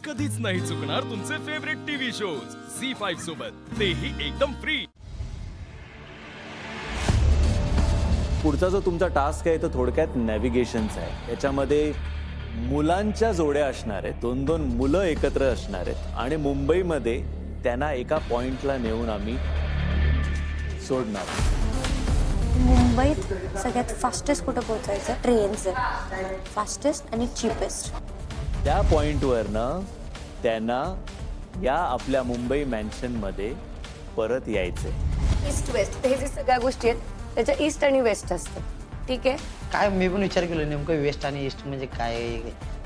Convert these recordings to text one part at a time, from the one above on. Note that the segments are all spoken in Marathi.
कधीच नाही चुकणार तुमचे फेवरेट टीव्ही शोज झी5 सोबत, तेही एकदम फ्री. पुढचा जो तुमचा टास्क आहे तो थोडक्यात नॅव्हिगेशनचा आहे. याच्यामध्ये मुलांच्या जोड्या असणार आहेत, 2-2 मुलं एकत्र असणार आहेत आणि मुंबईमध्ये त्यांना एका पॉइंटला नेऊन आम्ही सोडणार. मुंबईत सगळ्यात फास्टेस्ट कुठं पोहोचायचं? ट्रेनचं फास्टेस्ट आणि चिपेस्ट. त्या पॉइंटवरनं त्यांना या आपल्या मुंबई मॅन्शनमध्ये परत यायचंय. ईस्ट वेस्ट हे जे सगळ्या गोष्टी आहेत त्याच्या ईस्ट आणि वेस्ट असतं. ठीक आहे, काय मी पण विचार केला नेमकं वेस्ट आणि ईस्ट म्हणजे काय,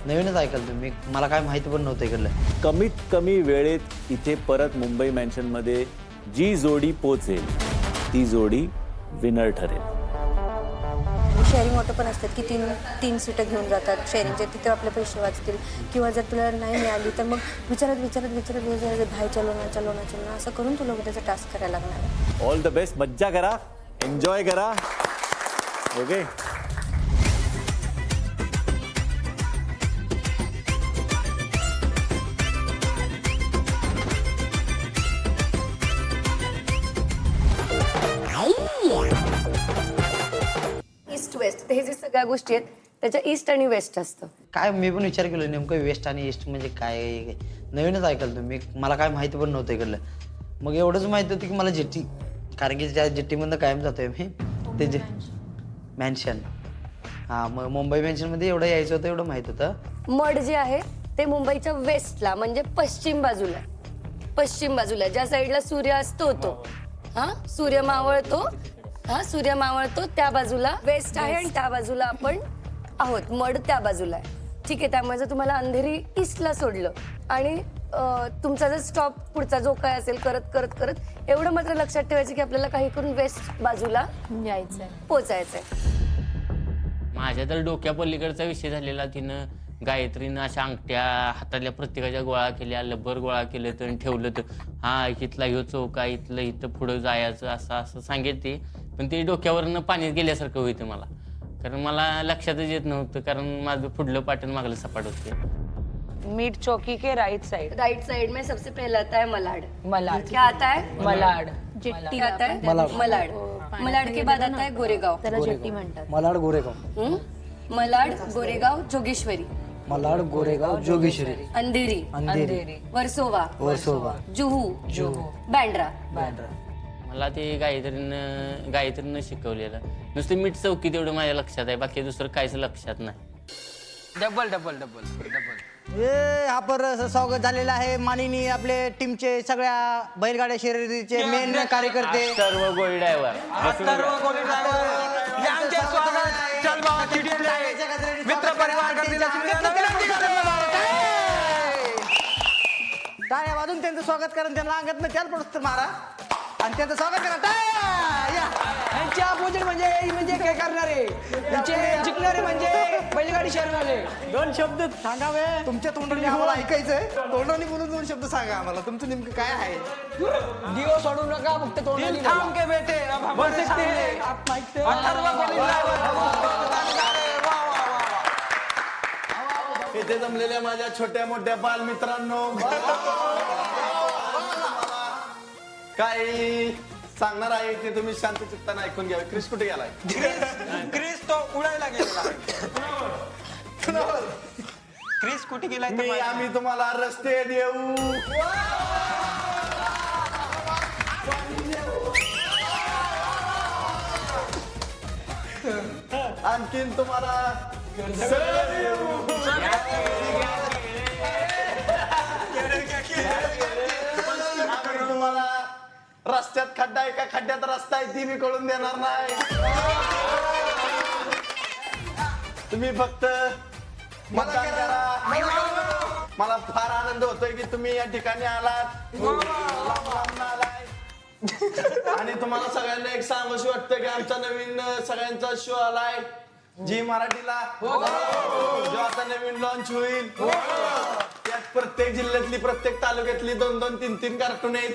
नवीनच ऐकलं तुम्ही, मला काय माहिती पण नव्हतं इकडलं. कमीत कमी वेळेत इथे परत मुंबई मॅन्शनमध्ये जी जोडी पोचेल ती जोडी विनर ठरेल. शेअरिंग ऑटो पण असतात की तीन सीटं घेऊन जातात शेअरिंगचे, तिथे आपले पैसे वाचतील. किंवा जर तुला नाही मिळाली तर मग विचारत भाई चलो ना असं करून तुला उद्याचा टास्क करायला लागणार. All the best. मज्जा करा, एन्जॉय करा. ओके. ईस्ट वेस्ट हे जे सगळ्या गोष्टी आहेत त्याच्या ईस्ट आणि वेस्ट असतं. काय मी पण विचार केला नेमकं वेस्ट आणि ईस्ट म्हणजे काय, नवीनच ऐकलं तुम्ही, मला काय माहिती पण नव्हतं इकडलं. मग एवढंच माहिती होतं की मला जेट्टी, कारण की त्या जेट्टीमधनं कायम जातोय मी, ते जे मॅन्शन. हां, मग मुंबई मॅन्शनमध्ये एवढं यायचं होतं, एवढं माहित होतं. मड जे आहे ते मुंबईच्या वेस्टला म्हणजे पश्चिम बाजूला ज्या साईडला सूर्य अस्त होतो, सूर्य मावळतो त्या बाजूला वेस्ट आहे आणि त्या बाजूला आपण आहोत. मड त्या बाजूला आहे. ठीक आहे, त्यामुळे जर तुम्हाला अंधेरी ईस्टला सोडलं आणि तुमचा जर स्टॉप पुढचा जो काय असेल करत करत करत एवढं मात्र लक्षात ठेवायचं की आपल्याला काही करून वेस्ट बाजूला यायचंय, पोचायचंय. माझ्या तर डोक्या पलीकडचा विषय झालेला. तिनं गायत्रीनं अशा अंगठ्या हातातल्या प्रत्येकाच्या गोळा केल्या, लब्बर गोळा केलं तर ठेवलं तर हा इथला ह्यो चौक आहे, इथं पुढं जायचं असं सांगितले. पण ते डोक्यावरनं पाण्यात गेल्यासारखं होतं मला, कारण मला लक्षातच येत नव्हतं, कारण माझं पुढलं पाटण मागलं सपाट होते. मीट चौकी के राइट साइड में सबसे पहले आता है मलाड. मलाड. क्या आता है? मलाड. जेट्टी आता है मलाड. मलाड के बाद आता है गोरेगाव. त्याला जेट्टी म्हणतात. मलाड गोरेगाव. मलाड, गोरेगाव, जोगेश्वरी. मलाड गोरेगाव जोगेश्वरी. अंधेरी. वर्सोवा. जुहू. बँड्रा. मला ते गायत्रीनं शिकवलेलं. नुसतं मीठ चौकी तेवढं माझ्या लक्षात आहे, बाकी दुसरं काहीच लक्षात नाही. डबल. हा पर स्वागत झालेलं आहे माननीय आपले टीमचे सगळ्या बैलगाड्या शर्यतीचे मेन कार्यकर्ते सर्व गोळी ड्रायव्हर. मित्र परिवार टाळ्या वाजून त्यांचं स्वागत करा. त्यांना अंगत ना त्याला पडत मारा आणि त्यांचं स्वागत करा. टाळ्या. यांचे अपोजिट म्हणजे काय करणारे, यांचे जिंकणारे म्हणजे बैलगाडी शहरवाले. 2 शब्द सांगावे तुमच्या तोंडाने आम्हाला ऐकायचंय. तोंडाने बोलून 2 शब्द सांगा आम्हाला, तुमचं नेमकं काय आहे. दिवस सोडू नका, फक्त तोंडाने थांब के बेटे बन सकते हैं आप माहिती इथे जमलेल्या माझ्या छोट्या मोठ्या बालमित्रांनो, काही सांगणार आहे ते तुम्ही शांत चित्ताने ऐकून घ्यावे. क्रिस कुठे गेलाय? क्रिस तो उडायला गेलेला. क्रिस कुठे गेलाय? आम्ही तुम्हाला रस्ते देऊ, आणखीन तुम्हाला तुम्हाला रस्त्यात खड्डा आहे का खड्ड्यात रस्ता आहे ती मी कळून देणार नाही. तुम्ही फक्त मतदान करा. मला फार आनंद होतोय की तुम्ही या ठिकाणी आलात, लांब आलाय. आणि तुम्हाला सगळ्यांना एक सांगूशी वाटतं की आमचा नवीन सगळ्यांचा शो आलाय जी मराठीला, जो आता नवीन लॉन्च होईल. त्यात प्रत्येक जिल्ह्यातली प्रत्येक तालुक्यातली 2-2, 3-3 कार्टून आहेत.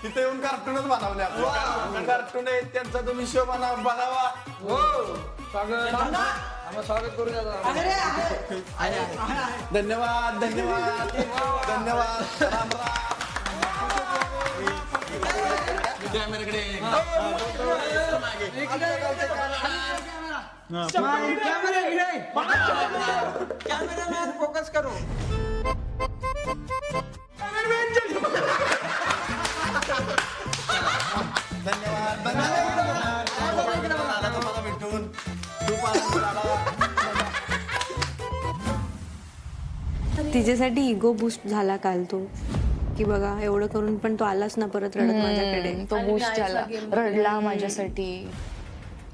तिथे येऊन कार्टूनच बनवले. कार्टून आहेत त्यांचा तुम्ही शो बघावा. स्वागत करू द्या. धन्यवाद धन्यवाद धन्यवाद राम राम. कॅमेरामॅन फोकस करू. धन्यवाद धन्यवाद. आला तुम्हाला भेटून खूप आनंद झाला. तिच्यासाठी इगो बूस्ट झाला काल तो, की बघा एवढं करून पण तो आलाच ना परत रडत माझ्याकडे. तो बूस्ट झाला, रडला माझ्यासाठी,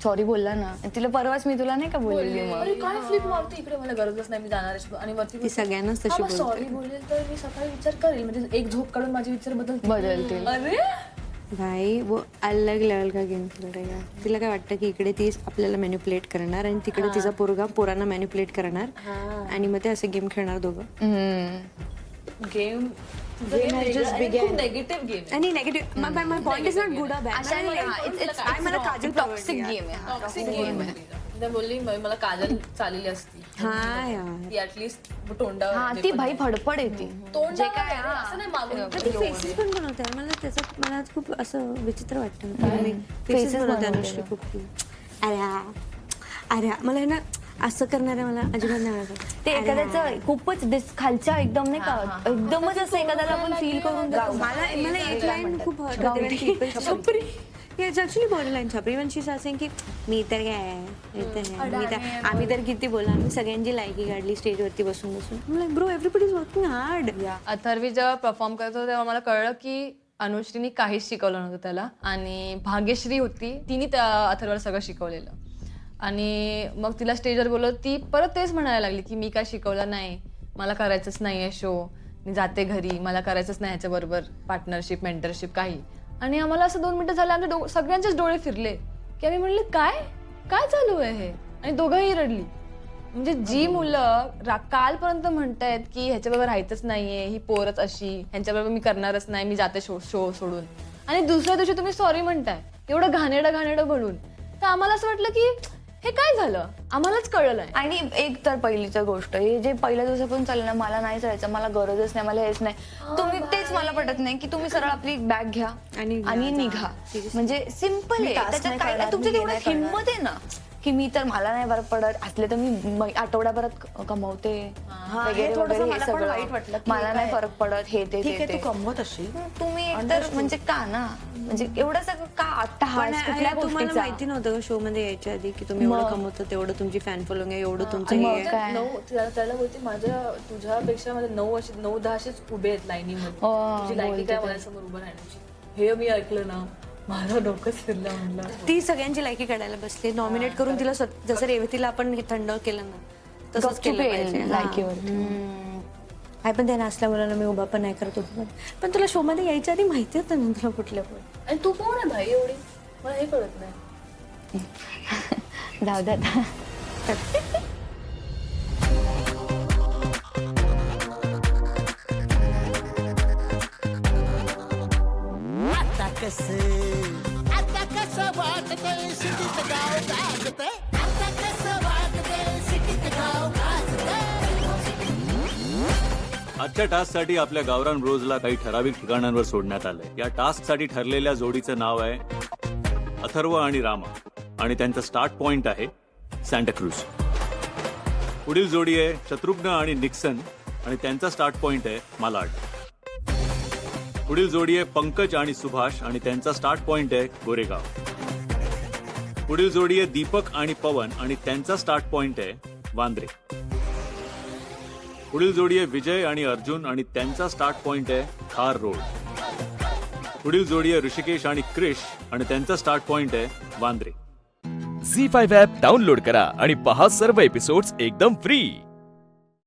सॉरी बोलला ना. तिला परवाच मी तुला नाही का बोलली मग अरे काय फ्लिप मारते इकडे, मला गरजच नाही, मी जाणार आणि वरती ती सगळ्यांनाच तशी बोलते. सॉरी बोलेल तर मी सकाळी विचार करेल, म्हणजे एक झोप काढून माझे विचार बदलतील. अरे भाई वो अलग लेवल का गेम खेळ रहेगा. तिला काय वाटतं की इकडे ती आपल्याला मॅन्युप्युलेट करणार आणि तिकडे तिचा पोरांना मॅन्युप्युलेट करणार आणि मग ते असे गेम खेळणार दोघं. गेम नेगेटिव्ह गेम आणि negative my point is not good और बॅड. मला काजल टॉक्सिक गेम आहे. बोलली मला काजल चाललेली असती, हा यार ती ऍटलीस्ट तोंडावर हा ती भाई फडफड येते. तोंड काय असं नाही मागून ती फेसेस पण बनवते. मला खूप असं विचित्र वाटतं. फेसेस बनवते अनुश्री खूप. अरे मला आहे ना असं करणारे मला अजिबात नाही आवडत. ते एखाद्याचं खूपच खालच्या एकदम नाही का, एकदमच असं एखाद्याला आपण फील करून देतो. मला एक लाईन खूप हर्ट होते. ऍक्च्युली बॉर्डरलाईन छापरी पण शी saying की मी तर काय मी तर आम्ही तर किती बोला, आम्ही सगळ्यांची लायकी काढली स्टेजवरती बसून बसून. Bro everybody is working hard. Atharvi जेव्हा परफॉर्म करत होता तेव्हा मला कळलं की अनुश्रीनी काहीच शिकवलं नव्हतं त्याला, आणि भाग्यश्री होती तिने त्या अथर्वला सगळं शिकवलेलं. आणि मग तिला स्टेजवर बोलत ती परत तेच म्हणायला लागली की मी काय शिकवलं नाही, मला करायचंच नाही आहे शो, मी जाते घरी, मला करायचंच नाही ह्याच्याबरोबर पार्टनरशिप मेंटरशिप काही. आणि आम्हाला असं 2 मिनिटं झाले, आमचे सगळ्यांचेच डोळे फिरले की आम्ही म्हणले काय काय चालू आहे हे, आणि दोघंही रडली. म्हणजे जी मुलं कालपर्यंत म्हणतायत की ह्याच्याबरोबर राहायचंच नाहीये, ही पोरच अशी, ह्यांच्याबरोबर मी करणारच नाही, मी जाते शो सोडून, आणि दुसऱ्या दिवशी तुम्ही सॉरी म्हणताय एवढं घाणेरडं म्हणून. तर आम्हाला असं वाटलं की हे काय झालं, आम्हालाच कळलं नाही. आणि एक तर पहिलीच गोष्ट, हे जे पहिल्या दिवसापासून चाललं ना, मला नाही जायचं, मला गरजच नाही, मला हेच नाही, तुम्ही तेच मला पटत नाही की तुम्ही सरळ आपली बॅग घ्या आणि निघा. म्हणजे सिम्पल आहे, त्याच्यात काय तुमची तेवढं हिंमत आहे ना की मी तर मला नाही फरक पडत असले तर मी आठवड्याभरात कमवते वगैरे वगैरे, हे सगळं मला नाही फरक पडत, हे ते कमवत असेल तुम्ही एकतर म्हणजे का ना, म्हणजे एवढं सगळं का अट्टहास कुठल्या तुम्हाला गोष्टीचा. माहिती नव्हतं का शो मध्ये यायच्या आधी की तुम्ही एवढं कमवता, तेवढं तुमची फॅन फॉलोइंग आहे, एवढं तुमचं हे आहे. काय? 9 त्याला बोलते माझ्या तुझ्यापेक्षा माझे 9-10 असेच उभे आहेत लाईनीमध्ये, तुझी लायकी काय माझ्यासमोर उभं राहण्याची. हे मी ऐकलं ना माझं डोकंच फिरलं. म्हणलं ती सगळ्यांची लायकी काढायला बसली, नॉमिनेट करून तिला जसं रेवतीला आपण थंड केलं ना तसंच केलं पाहिजे लायकीवर. पण त्या नाचल्या मुलांना मी उभा पण नाही करत होतो. पण तुला शो मध्ये यायच्या आधी माहिती होतं ना तुला कुठल्या पण. आणि तू कोण आहे भाई एवढी, मला हे कळत नाही. जाऊ द्या आता. आजच्या टास्कसाठी आपल्या गावरान ब्रोजला काही ठराविक ठिकाणांवर सोडण्यात आलंय. या टास्कसाठी ठरलेल्या जोडीचं नाव आहे अथर्व आणि रामा, आणि त्यांचा स्टार्ट पॉइंट आहे सँटाक्रूज. पुढील जोडी आहे शत्रुघ्न आणि निक्सन, आणि त्यांचा स्टार्ट पॉइंट आहे मालाड. पुढील जोडी आहे पंकज आणि सुभाष, आणि त्यांचा स्टार्ट पॉइंट आहे गोरेगाव. पुढील जोडी आहे दीपक आणि पवन, आणि त्यांचा स्टार्ट पॉइंट आहे वांद्रे. पुढील जोडी आहे विजय आणि अर्जुन, आणि त्यांचा स्टार्ट पॉइंट आहे थार रोड. पुढील जोडी आहे ऋषिकेश आणि क्रिश, आणि त्यांचा स्टार्ट पॉइंट आहे वांद्रे. झी5 ॲप डाउनलोड करा आणि पहा सर्व एपिसोड्स एकदम फ्री.